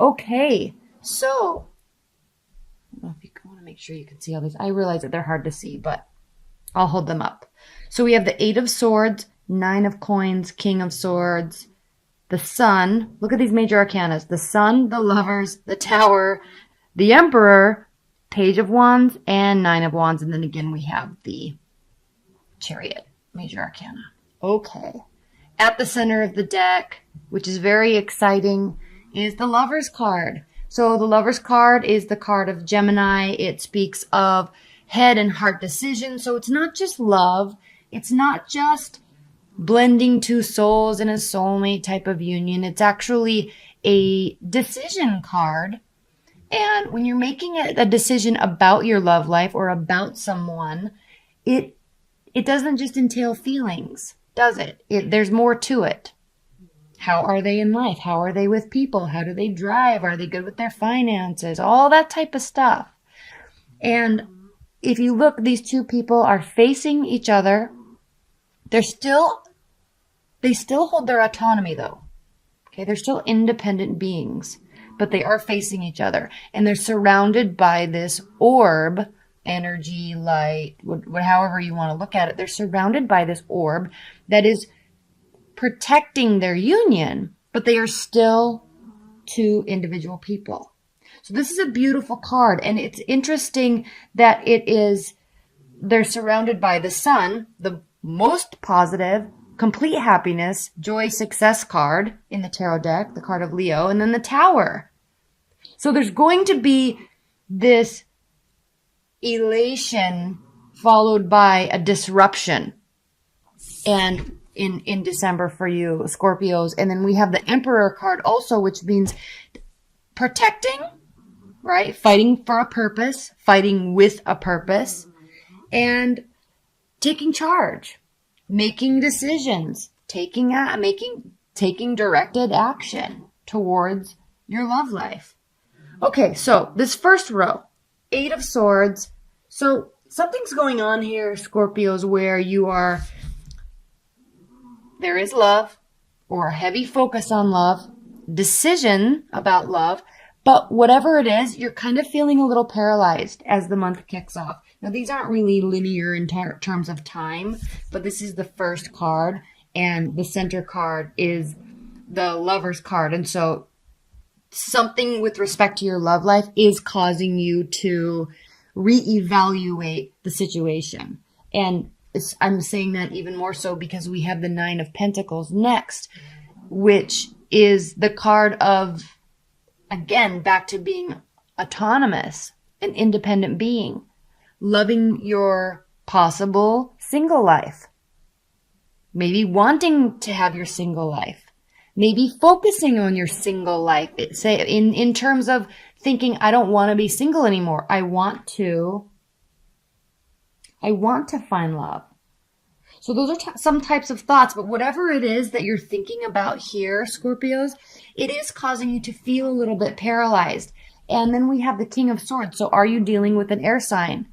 Okay, so I don't know if you want to make sure you can see all these. I realize that they're hard to see, but I'll hold them up. So we have the Eight of Swords, Nine of Coins, King of Swords, the Sun. Look at these major arcanas. The Sun, the Lovers, the Tower, the Emperor, Page of Wands, and Nine of Wands. And then again, we have the Chariot, major arcana. Okay. At the center of the deck, which is very exciting, is the Lovers card. So the Lovers card is the card of Gemini. It speaks of head and heart decisions. So it's not just love. It's not just blending two souls in a soulmate type of union. It's actually a decision card. And when you're making a decision about your love life or about someone, it doesn't just entail feelings, does it? There's more to it. How are they in life? How are they with people? How do they drive? Are they good with their finances? All that type of stuff. And if you look, these two people are facing each other. They still hold their autonomy though. Okay, they're still independent beings, but they are facing each other. And they're surrounded by this orb, energy, light, however you want to look at it. They're surrounded by this orb that is protecting their union, but they are still two individual people. So this is a beautiful card, and it's interesting that they're surrounded by the Sun, the most positive, complete happiness, joy, success card in the tarot deck, the card of Leo, and then the Tower. So there's going to be this elation followed by a disruption. And in December for you, Scorpios. And then we have the Emperor card also, which means protecting, right? Fighting for a purpose, fighting with a purpose, and taking charge, making decisions, taking directed action towards your love life. Okay, so this first row, Eight of Swords. So something's going on here, Scorpios, where there is love, or a heavy focus on love, decision about love, but whatever it is, you're kind of feeling a little paralyzed as the month kicks off. Now, these aren't really linear in terms of time, but this is the first card, and the center card is the Lover's card. And so something with respect to your love life is causing you to reevaluate the situation. And I'm saying that even more so because we have the Nine of Pentacles next, which is the card of, again, back to being autonomous, an independent being, loving your possible single life, maybe wanting to have your single life, maybe focusing on your single life. Say in terms of thinking, I don't want to be single anymore. I want to find love. So those are some types of thoughts, but whatever it is that you're thinking about here, Scorpios, it is causing you to feel a little bit paralyzed. And then we have the King of Swords. So are you dealing with an air sign?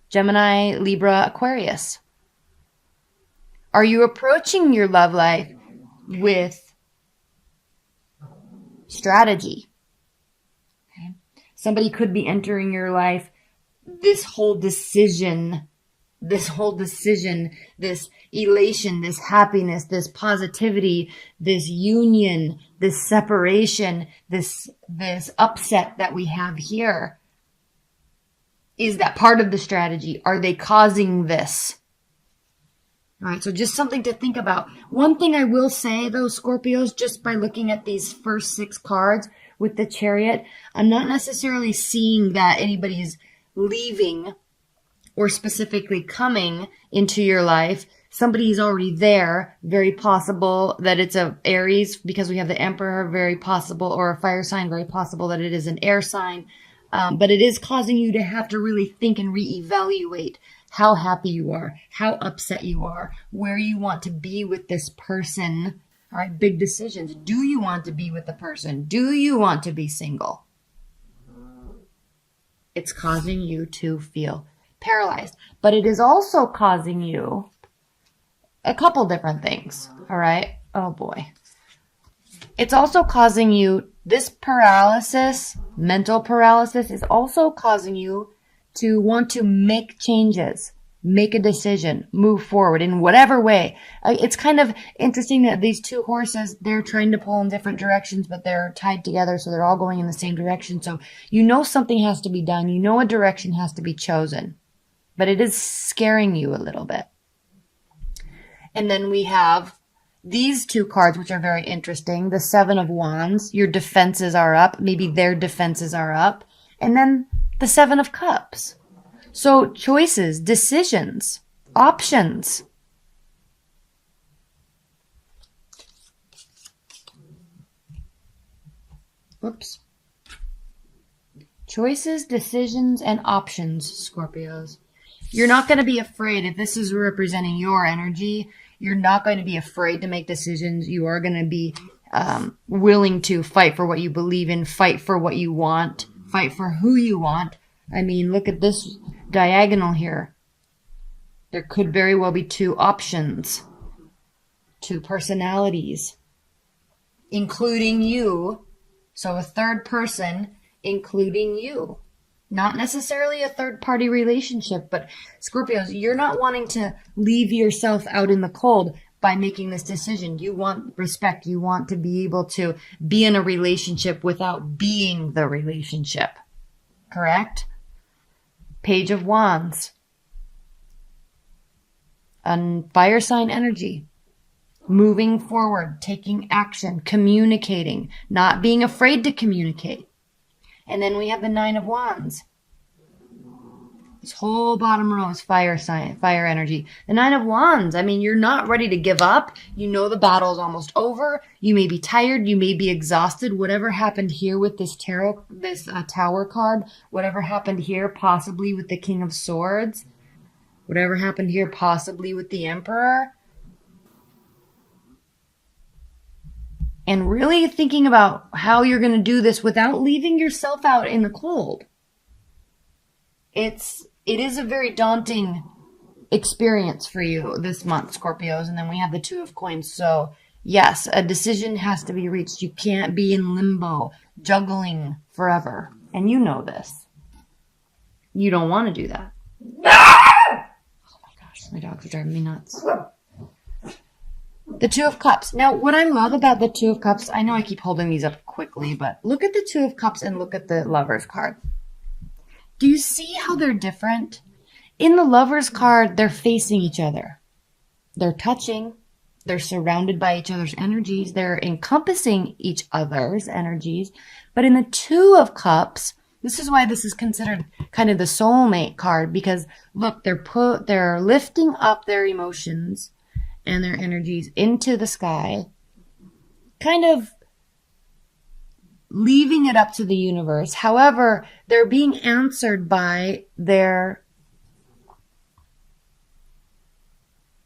Gemini, Libra, Aquarius. Are you approaching your love life with strategy? Okay. Somebody could be entering your life, this whole decision, this elation, this happiness, this positivity, this union, this separation, this upset that we have here. Is that part of the strategy? Are they causing this? All right, so just something to think about. One thing I will say, though, Scorpios, just by looking at these first 6 cards with the Chariot, I'm not necessarily seeing that anybody is leaving or specifically coming into your life. Somebody's already there. Very possible that it's a Aries because we have the Emperor, very possible, or a fire sign, very possible that it is an air sign. But it is causing you to have to really think and reevaluate how happy you are, how upset you are, where you want to be with this person. All right, big decisions. Do you want to be with the person? Do you want to be single? It's causing you to feel paralyzed. But it is also causing you a couple different things. All right? Oh boy. It's also causing you This paralysis, mental paralysis, is also causing you to want to make changes, make a decision, move forward in whatever way. It's kind of interesting that these two horses, they're trying to pull in different directions, but they're tied together, so they're all going in the same direction. So you know something has to be done. You know a direction has to be chosen, but it is scaring you a little bit. And then we have these two cards, which are very interesting. The Seven of Wands, your defenses are up. Maybe their defenses are up. And then the Seven of Cups. So choices, decisions, options. Whoops. Choices, decisions, and options, Scorpios. You're not going to be afraid. If this is representing your energy, you're not going to be afraid to make decisions. You are going to be willing to fight for what you believe in, fight for what you want, fight for who you want. I mean, look at this diagonal here. There could very well be two options, two personalities, including you. So a third person, including you. Not necessarily a third-party relationship, but Scorpios, you're not wanting to leave yourself out in the cold by making this decision. You want respect. You want to be able to be in a relationship without being the relationship. Correct? Page of Wands. Fire sign energy. Moving forward, taking action, communicating, not being afraid to communicate. And then we have the Nine of Wands. This whole bottom row is fire sign, fire energy. The Nine of Wands, I mean, you're not ready to give up. You know the battle is almost over. You may be tired. You may be exhausted. Whatever happened here with this tarot, this Tower card, whatever happened here possibly with the King of Swords, whatever happened here possibly with the Emperor. And really thinking about how you're going to do this without leaving yourself out in the cold. It is a very daunting experience for you this month, Scorpios. And then we have the Two of Coins. So yes, a decision has to be reached. You can't be in limbo, juggling forever. And you know this. You don't want to do that. Oh my gosh, my dogs are driving me nuts. The Two of Cups. Now, what I love about the Two of Cups, I know I keep holding these up quickly, but look at the Two of Cups and look at the Lovers card. Do you see how they're different? In the Lovers card, they're facing each other. They're touching. They're surrounded by each other's energies. They're encompassing each other's energies. But in the Two of Cups, this is why this is considered kind of the soulmate card, because look, they're lifting up their emotions and their energies into the sky, kind of leaving it up to the universe. However, they're being answered by their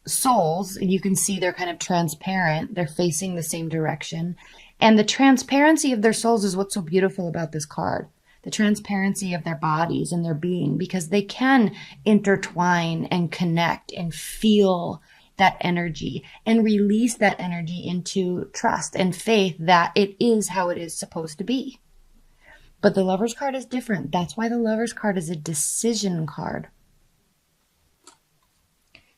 souls, and you can see they're kind of transparent. They're facing the same direction. And the transparency of their souls is what's so beautiful about this card. The transparency of their bodies and their being, because they can intertwine and connect and feel that energy and release that energy into trust and faith that it is how it is supposed to be. But the Lovers card is different. That's why the Lovers card is a decision card.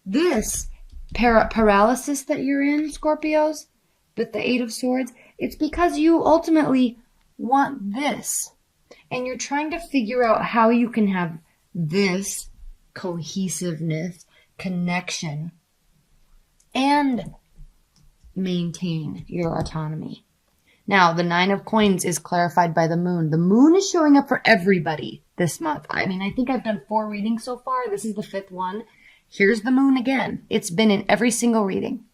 This paralysis that you're in, Scorpios, with the Eight of Swords, it's because you ultimately want this. And you're trying to figure out how you can have this cohesiveness, connection, and maintain your autonomy. Now, the Nine of Coins is clarified by the Moon. The Moon is showing up for everybody this month. I mean, I think I've done 4 readings so far. This is the 5th one. Here's the Moon again. It's been in every single reading.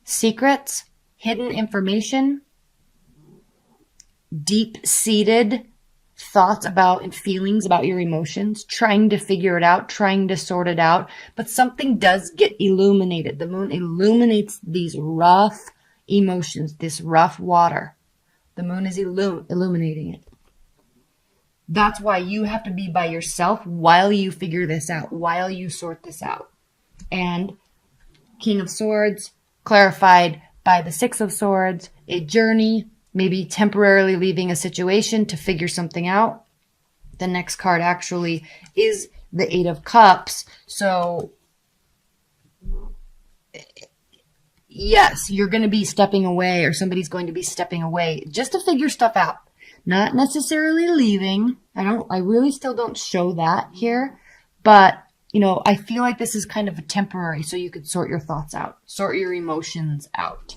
Secrets, hidden information, deep-seated thoughts about and feelings about your emotions, trying to figure it out, trying to sort it out, but something does get illuminated. The Moon illuminates these rough emotions, this rough water. The Moon is illuminating it. That's why you have to be by yourself while you figure this out, while you sort this out. And King of Swords, clarified by the Six of Swords, a journey, maybe temporarily leaving a situation to figure something out. The next card actually is the Eight of Cups. So yes, you're going to be stepping away, or somebody's going to be stepping away just to figure stuff out. Not necessarily leaving. I really still don't show that here, but I feel like this is kind of a temporary, so you could sort your thoughts out, sort your emotions out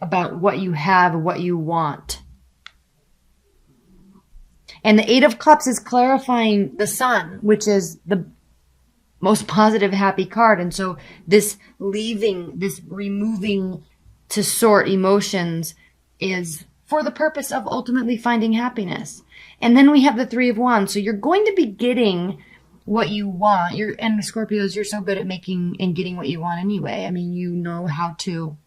about what you have, what you want. And the Eight of Cups is clarifying the Sun, which is the most positive, happy card. And so this leaving, this removing to sort emotions is for the purpose of ultimately finding happiness. And then we have the Three of Wands. So you're going to be getting what you want. And the Scorpios, you're so good at making and getting what you want anyway. I mean, you know how to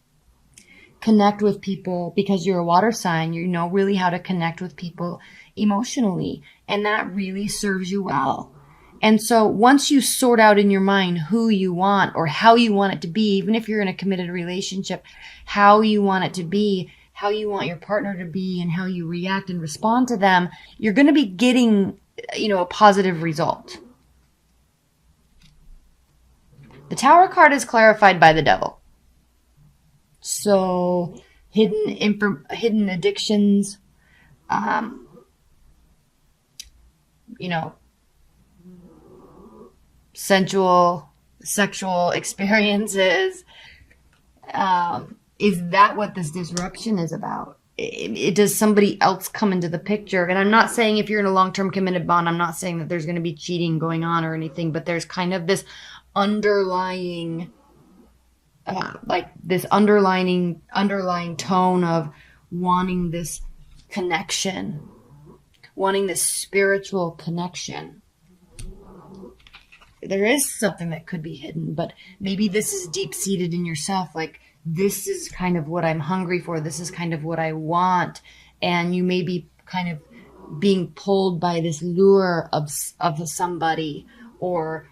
connect with people because you're a water sign. You know really how to connect with people emotionally. And that really serves you well. And so once you sort out in your mind who you want or how you want it to be, even if you're in a committed relationship, how you want it to be, how you want your partner to be, and how you react and respond to them, you're going to be getting, a positive result. The Tower card is clarified by the Devil. So hidden addictions, sexual experiences. Is that what this disruption is about? Does somebody else come into the picture? And I'm not saying if you're in a long-term committed bond, I'm not saying that there's going to be cheating going on or anything, but there's kind of this underlying, underlying tone of wanting this connection, wanting this spiritual connection. There is something that could be hidden, but maybe this is deep-seated in yourself, like, this is kind of what I'm hungry for. This is kind of what I want. And you may be kind of being pulled by this lure of somebody or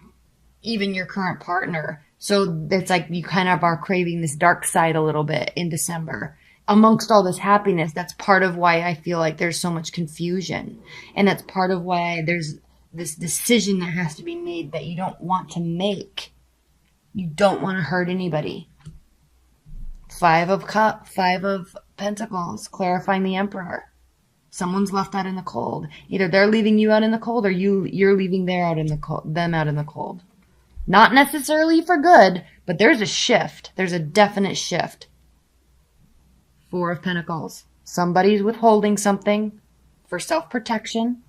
even your current partner. So it's like you kind of are craving this dark side a little bit in December. Amongst all this happiness, that's part of why I feel like there's so much confusion. And that's part of why there's this decision that has to be made that you don't want to make. You don't want to hurt anybody. Five of Pentacles, clarifying the Emperor. Someone's left out in the cold. Either they're leaving you out in the cold, or you're leaving them out in the cold. Not necessarily for good, but there's a shift. There's a definite shift. Four of Pentacles. Somebody's withholding something for self-protection.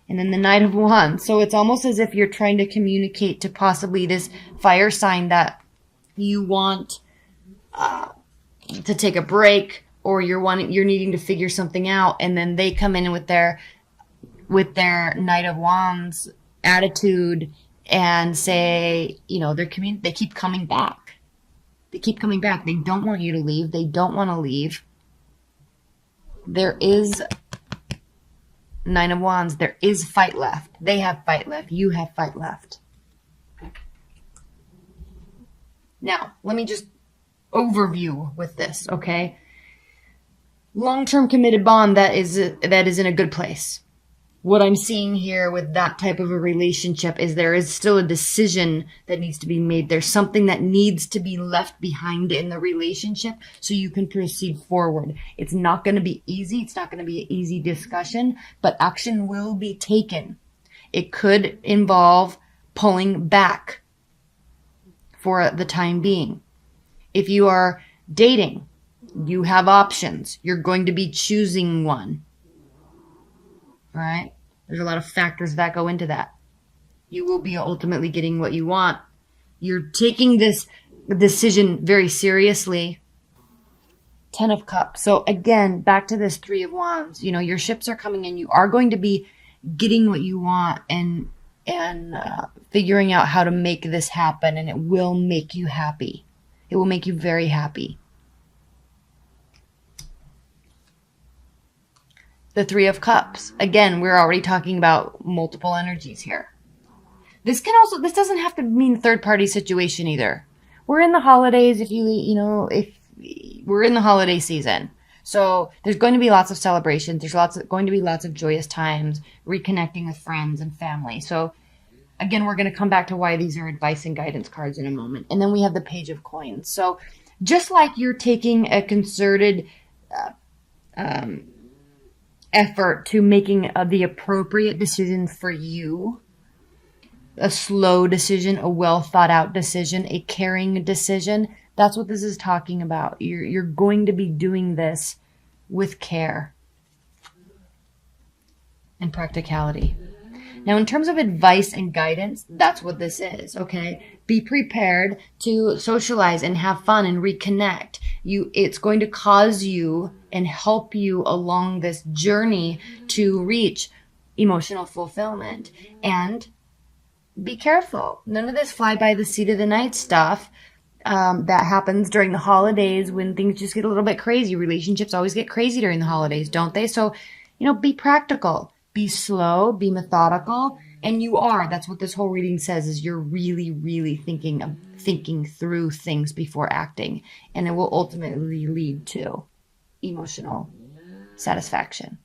And then the Knight of Wands. So it's almost as if you're trying to communicate to possibly this fire sign that you want to take a break, or you're needing to figure something out, and then they come in with their Knight of Wands attitude and say, they keep coming back. They keep coming back. They don't want you to leave. They don't want to leave. There is Nine of Wands. There is fight left. They have fight left. You have fight left. Now, let me just overview with this, okay? Long-term committed bond that is in a good place. What I'm seeing here with that type of a relationship is there is still a decision that needs to be made. There's something that needs to be left behind in the relationship so you can proceed forward. It's not going to be easy. It's not going to be an easy discussion, but action will be taken. It could involve pulling back for the time being. If you are dating, you have options. You're going to be choosing one. All right? There's a lot of factors that go into that. You will be ultimately getting what you want. You're taking this decision very seriously. 10 of Cups. So again, back to this Three of Wands. Your ships are coming in. You are going to be getting what you want and figuring out how to make this happen, and it will make you happy. It will make you very happy. The Three of Cups. Again, we're already talking about multiple energies here. This doesn't have to mean third party situation either. We're in the holidays. If we're in the holiday season. So there's going to be lots of celebrations. There's going to be lots of joyous times, reconnecting with friends and family. So again, we're going to come back to why these are advice and guidance cards in a moment. And then we have the Page of Coins. So just like you're taking a concerted effort to making the appropriate decision for you, a slow decision, a well thought out decision, a caring decision. That's what this is talking about. You're going to be doing this with care and practicality. Now, in terms of advice and guidance, that's what this is, okay? Be prepared to socialize and have fun and reconnect. It's going to cause you and help you along this journey to reach emotional fulfillment. And be careful. None of this fly by the seat of the night stuff that happens during the holidays when things just get a little bit crazy. Relationships always get crazy during the holidays, don't they? So, be practical, be slow, be methodical. And you are. That's what this whole reading says, is you're really, really thinking through things before acting. And it will ultimately lead to emotional satisfaction.